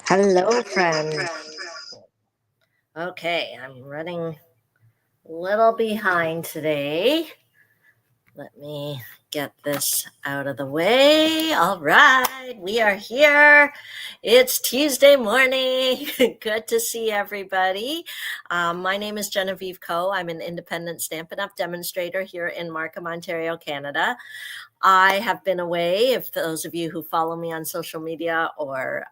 Hello, friends. Okay, I'm running a little behind today. Let me get this out of the way. All right, we are here. It's Tuesday morning. Good to see everybody. My name is Genevieve Coe. I'm an independent Stampin' Up! Demonstrator here in Markham, Ontario, Canada. I have been away. If those of you who follow me on social media or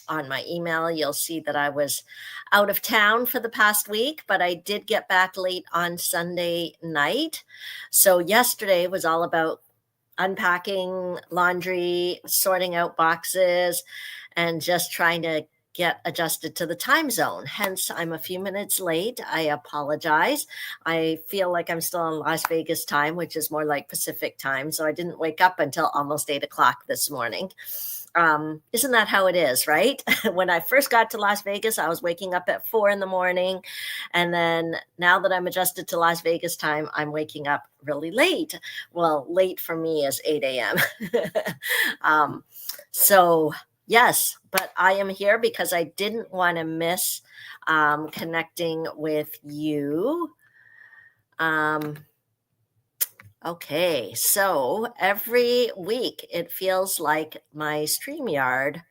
on my email, you'll see that I was out of town for the past week, but I did get back late on Sunday night. So yesterday was all about unpacking laundry, sorting out boxes, and just trying to get adjusted to the time zone. Hence, I'm a few minutes late. I apologize. I feel like I'm still in Las Vegas time, which is more like Pacific time. So I didn't wake up until almost 8 o'clock this morning. Isn't that how it is, right? When I first got to Las Vegas, I was waking up at 4 in the morning. And then now that I'm adjusted to Las Vegas time, I'm waking up really late. Well, late for me is 8 a.m. So, yes, but I am here because I didn't want to miss connecting with you. Okay, so every week it feels like my StreamYard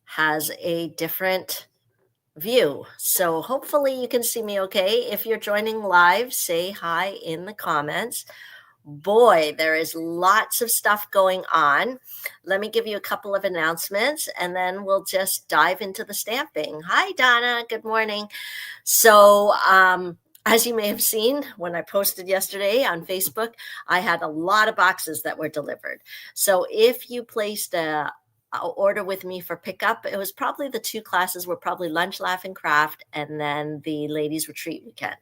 has a different view. So hopefully you can see me okay. If you're joining live, say hi in the comments. Boy, there is lots of stuff going on. Let me give you a couple of announcements and then we'll just dive into the stamping. Hi, Donna. Good morning. So, as you may have seen when I posted yesterday on Facebook, I had a lot of boxes that were delivered. So if you placed a order with me for pickup, it was probably the two classes were probably Lunch, Laugh, and Craft, and then the Ladies Retreat Weekend.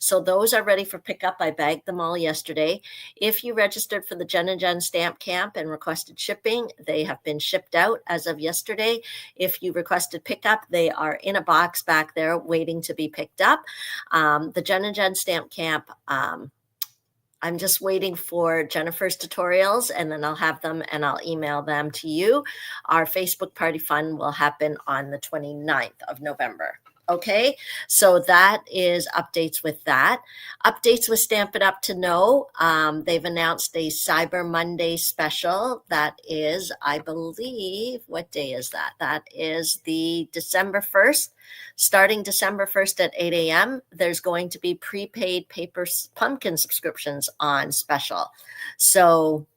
So those are ready for pickup. I bagged them all yesterday. If you registered for the Jen and Jen Stamp Camp and requested shipping, they have been shipped out as of yesterday. If you requested pickup, they are in a box back there waiting to be picked up. The Jen and Jen Stamp Camp, I'm just waiting for Jennifer's tutorials and then I'll have them and I'll email them to you. Our Facebook Party Fun will happen on the 29th of November. Okay, so that is updates with that. Updates with Stampin' Up! To know. They've announced a Cyber Monday special. That is, I believe, what day is that? That is the December 1st. Starting December 1st at 8 a.m., there's going to be prepaid paper pumpkin subscriptions on special. So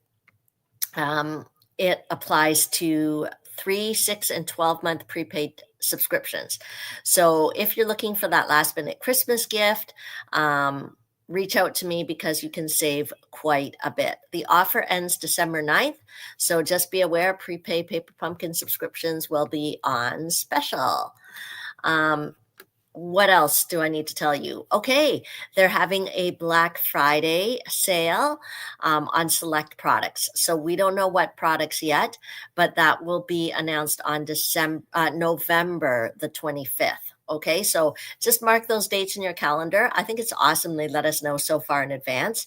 it applies to 3, 6, and 12-month prepaid subscriptions. So if you're looking for that last minute Christmas gift, reach out to me because you can save quite a bit. The offer ends December 9th. So just be aware prepaid paper pumpkin subscriptions will be on special. What else do I need to tell you? Okay, they're having a Black Friday sale on select products. So we don't know what products yet, but that will be announced on November the 25th. Okay, so just mark those dates in your calendar. I think it's awesome they let us know so far in advance.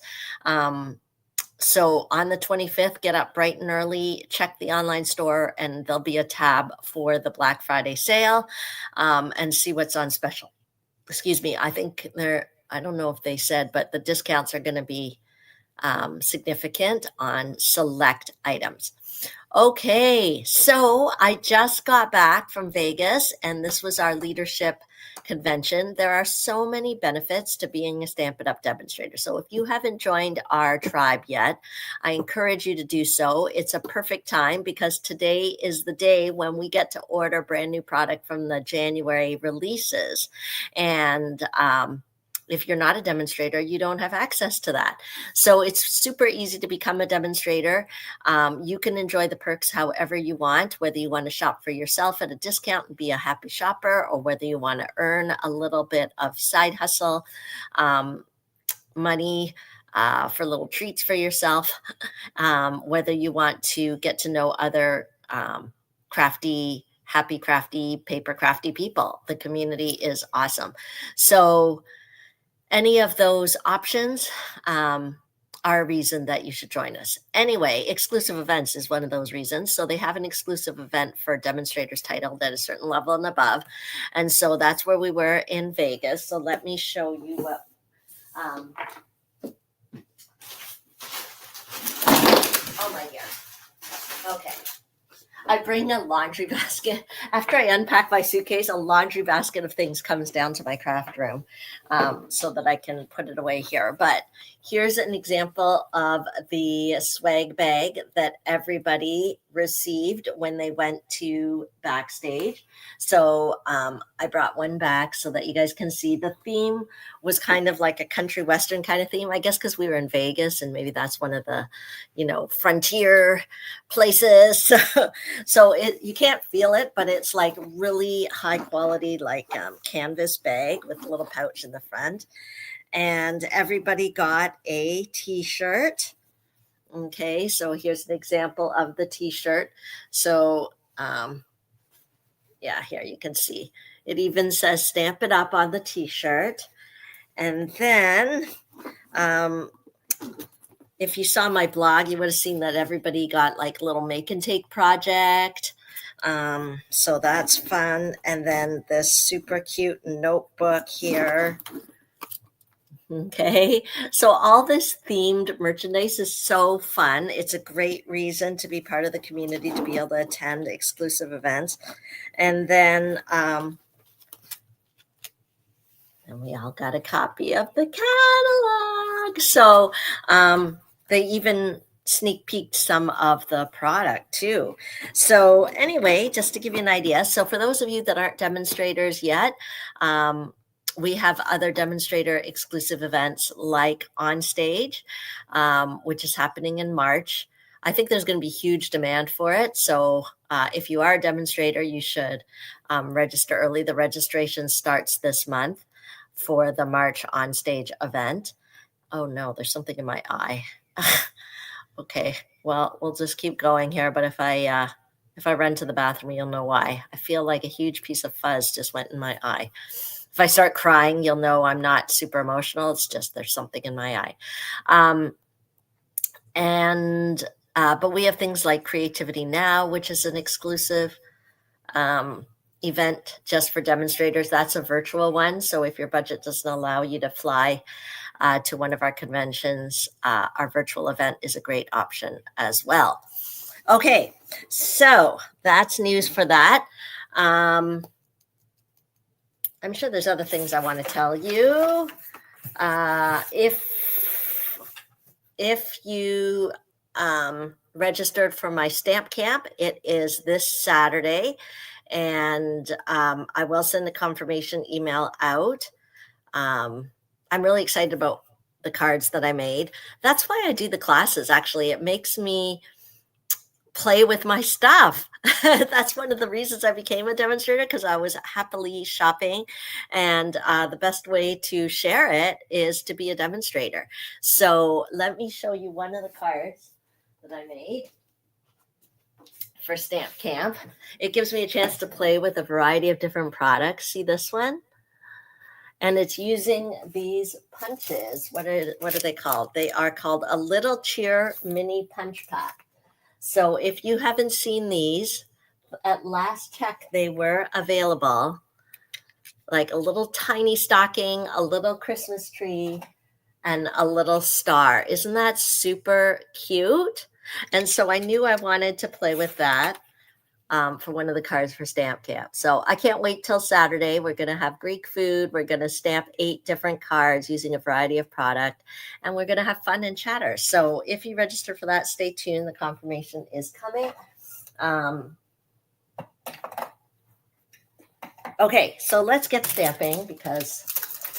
So on the 25th, get up bright and early, check the online store, and there'll be a tab for the Black Friday sale and see what's on special. Excuse me, I think I don't know if they said, but the discounts are going to be significant on select items. Okay, so I just got back from Vegas, and this was our leadership convention. There are so many benefits to being a Stampin' Up! Demonstrator. So if you haven't joined our tribe yet, I encourage you to do so. It's a perfect time because today is the day when we get to order brand new product from the January releases. And if you're not a demonstrator, you don't have access to that. So it's super easy to become a demonstrator. You can enjoy the perks however you want, whether you want to shop for yourself at a discount and be a happy shopper, or whether you want to earn a little bit of side hustle money for little treats for yourself, whether you want to get to know other crafty, happy crafty, paper crafty people. The community is awesome. So any of those options are a reason that you should join us. Anyway, exclusive events is one of those reasons. So they have an exclusive event for demonstrators titled at a certain level and above. And so that's where we were in Vegas. So let me show you what. Oh my God. Okay. I bring a laundry basket. After I unpack my suitcase, a laundry basket of things comes down to my craft room so that I can put it away here. But here's an example of the swag bag that everybody received when they went to backstage. So I brought one back so that you guys can see. The theme was kind of like a country western kind of theme, I guess, because we were in Vegas and maybe that's one of the, frontier places. So you can't feel it, but it's like really high quality, like canvas bag with a little pouch in the front. And everybody got a t-shirt. Okay, so here's an example of the t-shirt. So yeah, here you can see. It even says stamp it up on the t-shirt. And then if you saw my blog, you would have seen that everybody got like a little make and take project. So that's fun. And then this super cute notebook here. Okay, so all this themed merchandise is so fun. It's a great reason to be part of the community, to be able to attend exclusive events. And then and we all got a copy of the catalog. So they even sneak peeked some of the product too. So anyway, just to give you an idea. So for those of you that aren't demonstrators yet, we have other demonstrator exclusive events like On Stage, which is happening in March. I think there's going to be huge demand for it. So if you are a demonstrator, you should register early. The registration starts this month for the March On Stage event. Oh no, there's something in my eye. Okay, well, we'll just keep going here. But if I run to the bathroom, you'll know why. I feel like a huge piece of fuzz just went in my eye. If I start crying, you'll know I'm not super emotional. It's just there's something in my eye. But we have things like Creativity Now, which is an exclusive event just for demonstrators. That's a virtual one. So if your budget doesn't allow you to fly to one of our conventions, our virtual event is a great option as well. Okay, so that's news for that. I'm sure there's other things I want to tell you. If you registered for my stamp camp, it is this Saturday, and I will send a confirmation email out. I'm really excited about the cards that I made. That's why I do the classes. Actually, it makes me play with my stuff. That's one of the reasons I became a demonstrator, because I was happily shopping, and the best way to share it is to be a demonstrator. So let me show you one of the cards that I made for Stamp Camp. It gives me a chance to play with a variety of different products. See this one? And it's using these punches. What are they called? They are called a Little Cheer Mini Punch Pack. So if you haven't seen these, at last check, they were available. Like a little tiny stocking, a little Christmas tree, and a little star. Isn't that super cute? And so I knew I wanted to play with that for one of the cards for Stamp Camp. So I can't wait till Saturday. We're going to have Greek food. We're going to stamp 8 different cards using a variety of product, and we're going to have fun and chatter. So if you register for that, stay tuned. The confirmation is coming. Okay, so let's get stamping, because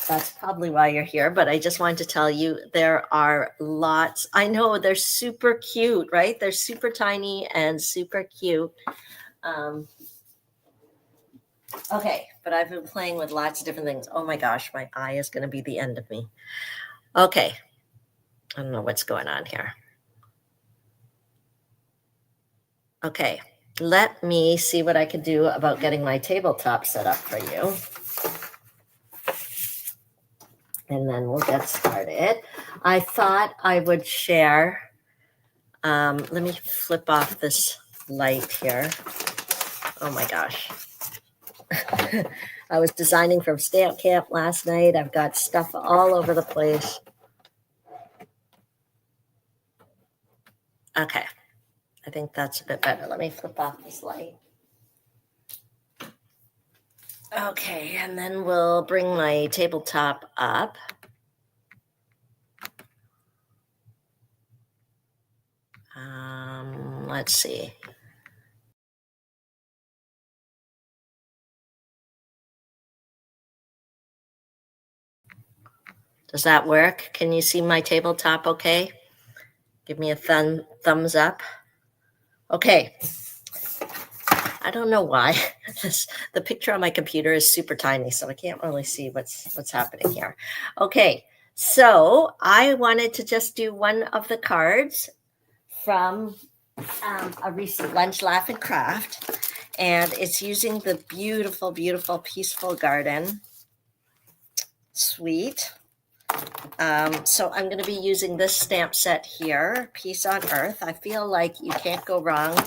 that's probably why you're here. But I just wanted to tell you there are lots. I know they're super cute, right? They're super tiny and super cute. Okay, but I've been playing with lots of different things. Oh my gosh, my eye is going to be the end of me. Okay, I don't know what's going on here. Okay, let me see what I can do about getting my tabletop set up for you. and then we'll get started. I thought I would share, let me flip off this light here. Oh my gosh. I was designing from Stamp Camp last night. I've got stuff all over the place. Okay, I think that's a bit better. Let me flip off this light. Okay, and then we'll bring my tabletop up. Let's see. Does that work? Can you see my tabletop okay? Give me a thumbs up. Okay. I don't know why. The picture on my computer is super tiny, so I can't really see what's happening here. Okay, so I wanted to just do one of the cards from a recent Lunch, Laugh, and Craft, and it's using the beautiful, beautiful Peaceful Garden suite. So I'm going to be using this stamp set here, Peace on Earth. I feel like you can't go wrong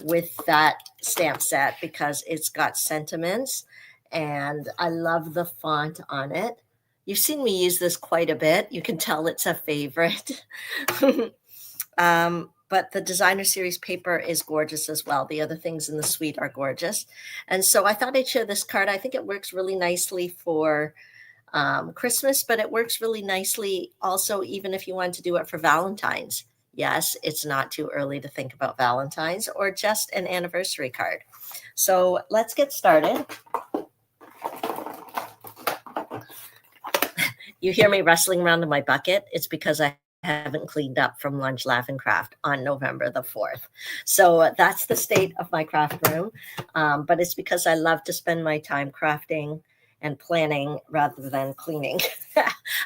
with that stamp set because it's got sentiments, and I love the font on it. You've seen me use this quite a bit. You can tell it's a favorite. But the designer series paper is gorgeous as well. The other things in the suite are gorgeous. And so I thought I'd share this card. I think it works really nicely for Christmas, but it works really nicely also even if you want to do it for Valentine's. Yes, it's not too early to think about Valentine's or just an anniversary card. So let's get started. You hear me rustling around in my bucket. It's because I haven't cleaned up from Lunch, Laugh, and Craft on November the 4th. So that's the state of my craft room. But it's because I love to spend my time crafting and planning rather than cleaning.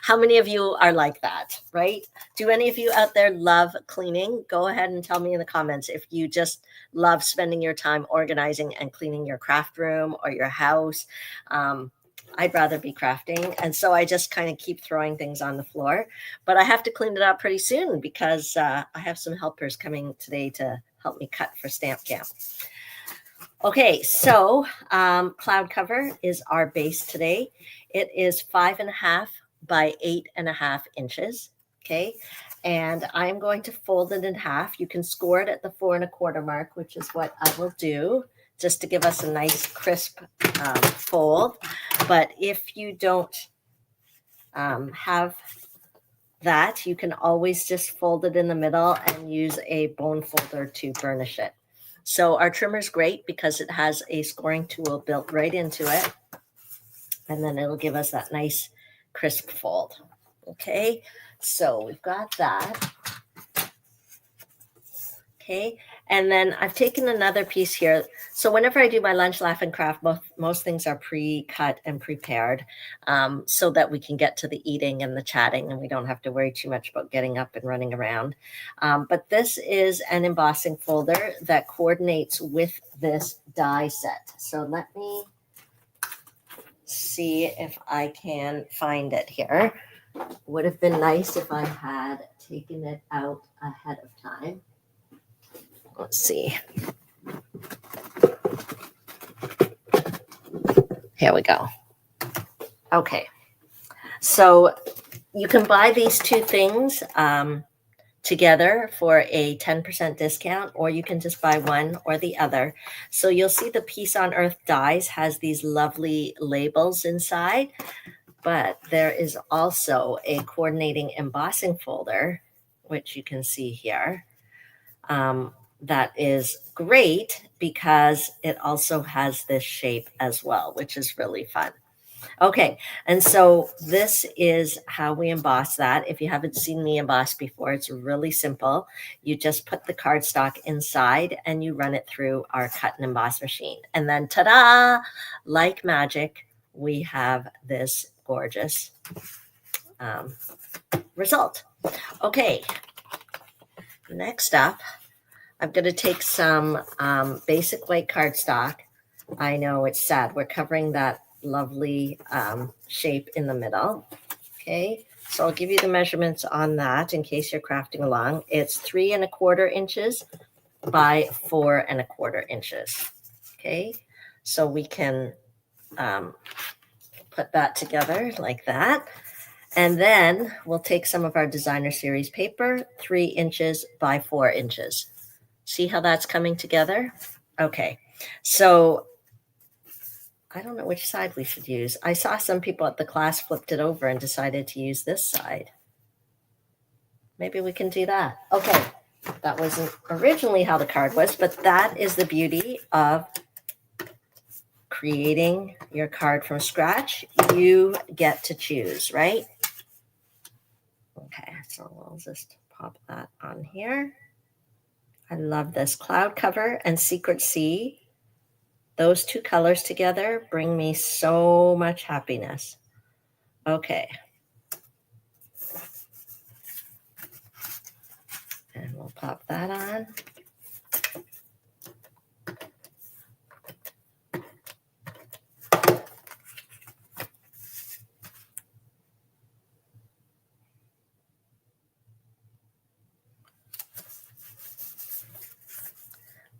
How many of you are like that, right? Do any of you out there love cleaning? Go ahead and tell me in the comments if you just love spending your time organizing and cleaning your craft room or your house. I'd rather be crafting. And so I just kind of keep throwing things on the floor. But I have to clean it up pretty soon because I have some helpers coming today to help me cut for Stamp Camp. Okay, so cloud cover is our base today. It is 5.5 by 8.5 inches. Okay, and I'm going to fold it in half. You can score it at the 4 1/4 mark, which is what I will do, just to give us a nice crisp fold. But if you don't have that, you can always just fold it in the middle and use a bone folder to burnish it. So our trimmer is great because it has a scoring tool built right into it. And then it'll give us that nice crisp fold. Okay, so we've got that. Okay, and then I've taken another piece here. So whenever I do my Lunch, Laugh, and Craft, most things are pre-cut and prepared so that we can get to the eating and the chatting and we don't have to worry too much about getting up and running around. But this is an embossing folder that coordinates with this die set. So let me see if I can find it here. Would have been nice if I had taken it out ahead of time. Let's see. Here we go. Okay. So you can buy these two things together for a 10% discount, or you can just buy one or the other. So you'll see the Peace on Earth dies has these lovely labels inside, but there is also a coordinating embossing folder, which you can see here. That is great because it also has this shape as well, which is really fun. Okay, and so this is how we emboss that. If you haven't seen me emboss before, it's really simple. You just put the cardstock inside and you run it through our cut and emboss machine. And then ta-da, like magic, we have this gorgeous result. Okay, next up, I'm going to take some basic white cardstock. I know it's sad. We're covering that lovely shape in the middle. Okay, so I'll give you the measurements on that in case you're crafting along. It's 3¼ inches by 4¼ inches. Okay, so we can put that together like that. And then we'll take some of our designer series paper, 3 inches by 4 inches. See how that's coming together? Okay, so I don't know which side we should use. I saw some people at the class flipped it over and decided to use this side. Maybe we can do that. Okay, that wasn't originally how the card was, but that is the beauty of creating your card from scratch. You get to choose, right? Okay, so we'll just pop that on here. I love this cloud cover and secret sea. Those two colors together bring me so much happiness. Okay. And we'll pop that on.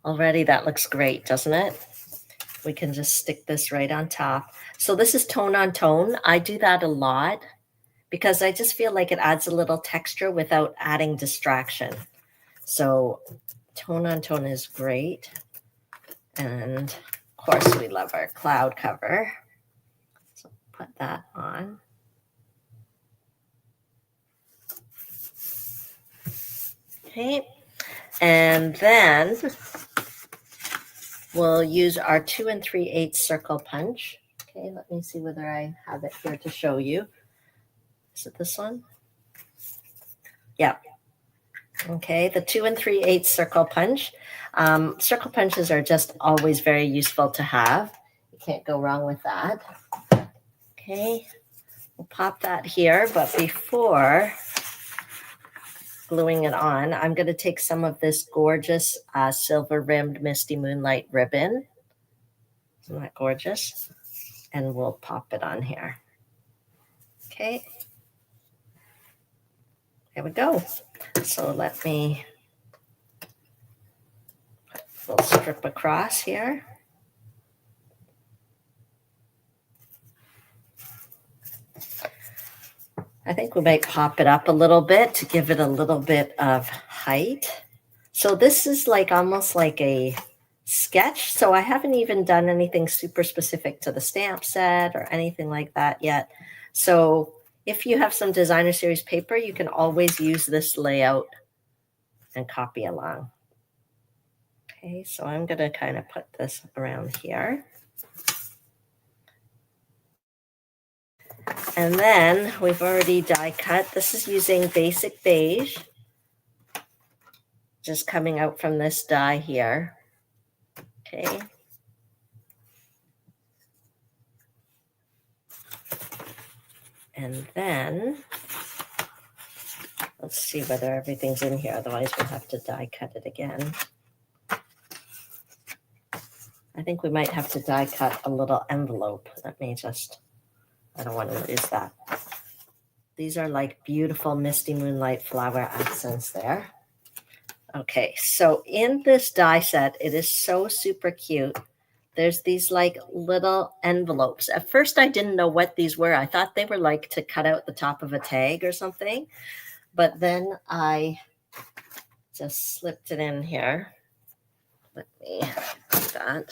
Already that looks great, doesn't it? We can just stick this right on top. So this is tone on tone. I do that a lot because I just feel like it adds a little texture without adding distraction. So tone on tone is great. And of course we love our cloud cover. So put that on. Okay. And then we'll use our 2 3/8 circle punch. Okay, let me see whether I have it here to show you. Is it this one? Yeah. Okay, the 2 3/8 circle punch. Circle punches are just always very useful to have. You can't go wrong with that. Okay, we'll pop that here, but before gluing it on, I'm going to take some of this gorgeous silver rimmed Misty Moonlight ribbon. Isn't that gorgeous? And we'll pop it on here. Okay. There we go. So let me put a little strip across here. I think we might pop it up a little bit to give it a little bit of height. So this is like almost like a sketch. So I haven't even done anything super specific to the stamp set or anything like that yet. So if you have some designer series paper, you can always use this layout and copy along. Okay, so I'm going to kind of put this around here. And then we've already die cut. This is using Basic Beige, just coming out from this die here. Okay. And then let's see whether everything's in here. Otherwise, we'll have to die cut it again. I think we might have to die cut a little envelope. Let me just, I don't want to lose that. These are like beautiful Misty Moonlight flower accents there. Okay, so in this die set, it is so super cute. There's these like little envelopes. At first, I didn't know what these were. I thought they were like to cut out the top of a tag or something. But then I just slipped it in here. Let me do that.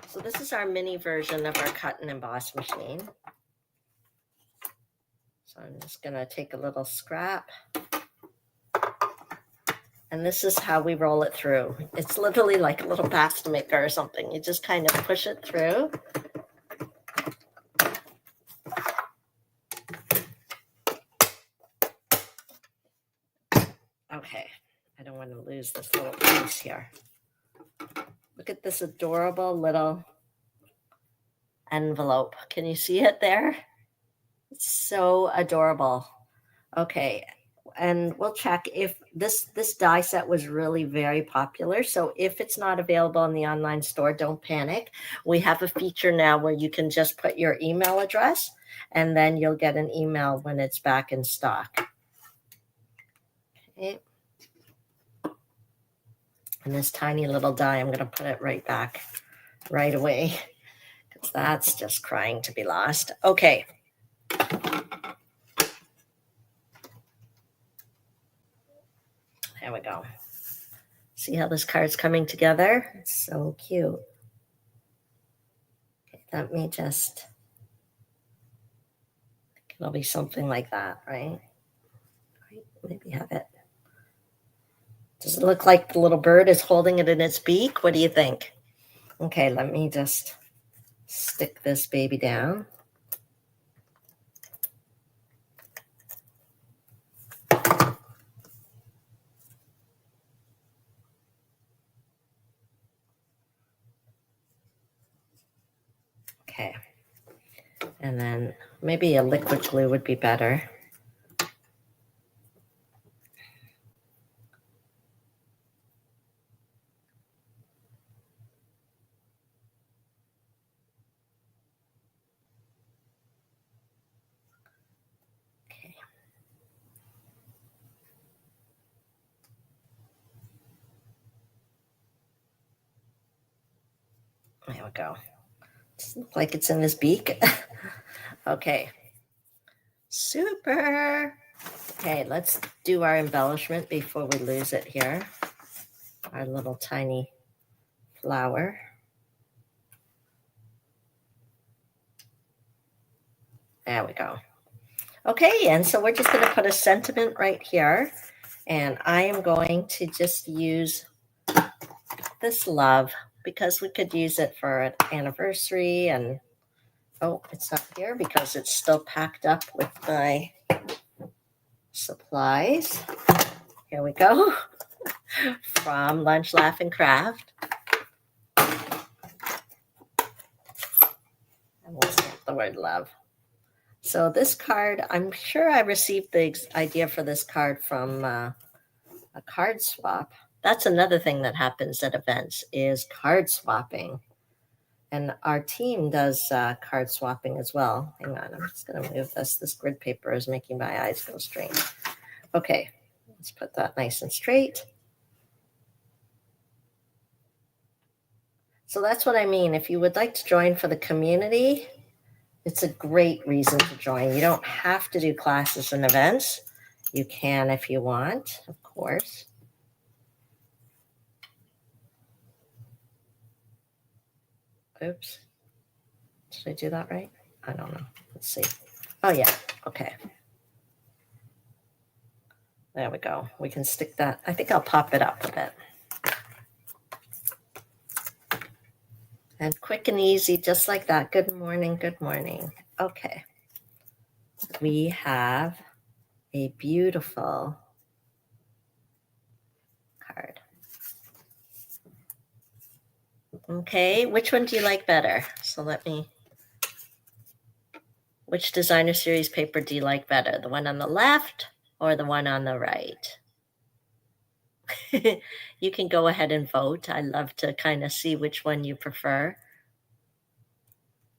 So this is our mini version of our cut and emboss machine. So I'm just going to take a little scrap. And this is how we roll it through. It's literally like a little pasta maker or something. You just kind of push it through. Okay, I don't want to lose this little piece here. Look at this adorable little envelope. Can you see it there? It's so adorable. Okay, and we'll check if this die set was really very popular. So if it's not available in the online store, don't panic. We have a feature now where you can just put your email address, and then you'll get an email when it's back in stock. Okay. And this tiny little die, I'm going to put it right back right away because that's just crying to be lost. Okay. There we go. See how this card's coming together? It's so cute. Okay, let me just, it'll be something like that, right? Maybe have it. Does it look like the little bird is holding it in its beak? What do you think? Okay, let me just stick this baby down. Okay. And then maybe a liquid glue would be better. Okay. There we go. Does it look like it's in his beak? Okay. Super. Okay, let's do our embellishment before we lose it here. Our little tiny flower. There we go. Okay, and so we're just going to put a sentiment right here. And I am going to just use this love because we could use it for an anniversary. And oh, it's not here because it's still packed up with my supplies. Here we go. From Lunch, Laugh, and Craft. And we'll stamp the word love. So this card, I'm sure I received the idea for this card from a card swap. That's another thing that happens at events is card swapping. And our team does card swapping as well. Hang on, I'm just going to move this. This grid paper is making my eyes go strange. Okay, let's put that nice and straight. So that's what I mean. If you would like to join for the community, it's a great reason to join. You don't have to do classes and events. You can if you want, of course. Oops. Did I do that right? I don't know. Let's see. Oh, yeah. Okay. There we go. We can stick that. I think I'll pop it up a bit. And quick and easy, just like that. Good morning. Good morning. Okay. We have a beautiful card. Okay. Which one do you like better? So which designer series paper do you like better? The one on the left or the one on the right? You can go ahead and vote. I love to kind of see which one you prefer.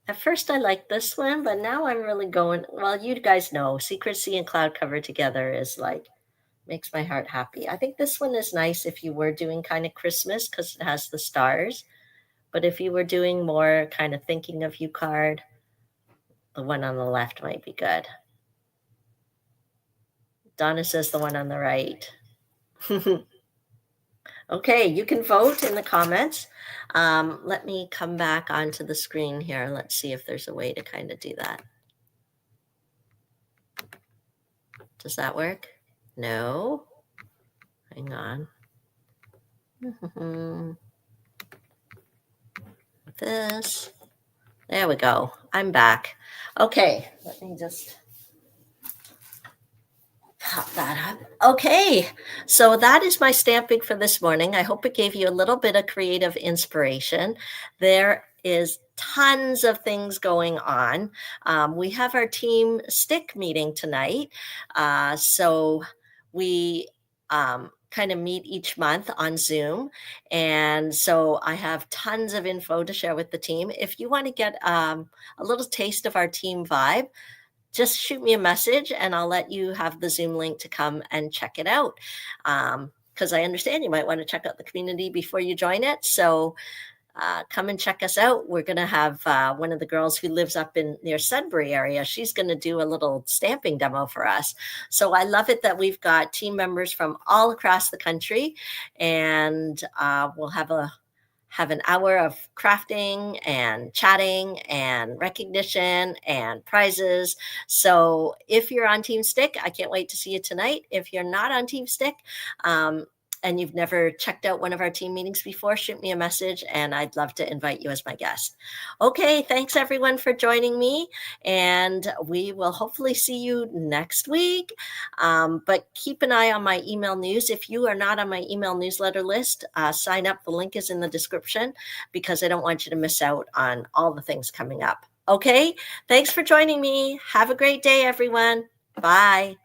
At first I liked this one, but now I'm really going, well, you guys know Secrecy and Cloud Cover together is like, makes my heart happy. I think this one is nice if you were doing kind of Christmas because it has the stars. But if you were doing more kind of thinking of you card, the one on the left might be good. Donna says the one on the right. Okay, you can vote in the comments. Let me come back onto the screen here. Let's see if there's a way to kind of do that. Does that work? No. Hang on. This. There we go. I'm back. Okay, let me just pop that up. Okay, so that is my stamping for this morning. I hope it gave you a little bit of creative inspiration. There is tons of things going on. We have our team stick meeting tonight. So we kind of meet each month on Zoom. And so I have tons of info to share with the team. If you want to get a little taste of our team vibe, just shoot me a message and I'll let you have the Zoom link to come and check it out. Because I understand you might want to check out the community before you join it. So come and check us out. We're going to have one of the girls who lives up in near Sudbury area. She's going to do a little stamping demo for us. So I love it that we've got team members from all across the country, and we'll have an hour of crafting and chatting and recognition and prizes. So if you're on Team Stick, I can't wait to see you tonight. If you're not on Team Stick, and you've never checked out one of our team meetings before, shoot me a message and I'd love to invite you as my guest. Okay, thanks everyone for joining me, and we will hopefully see you next week. But keep an eye on my email news. If you are not on my email newsletter list, sign up. The link is in the description because I don't want you to miss out on all the things coming up. Okay, thanks for joining me. Have a great day, everyone. Bye.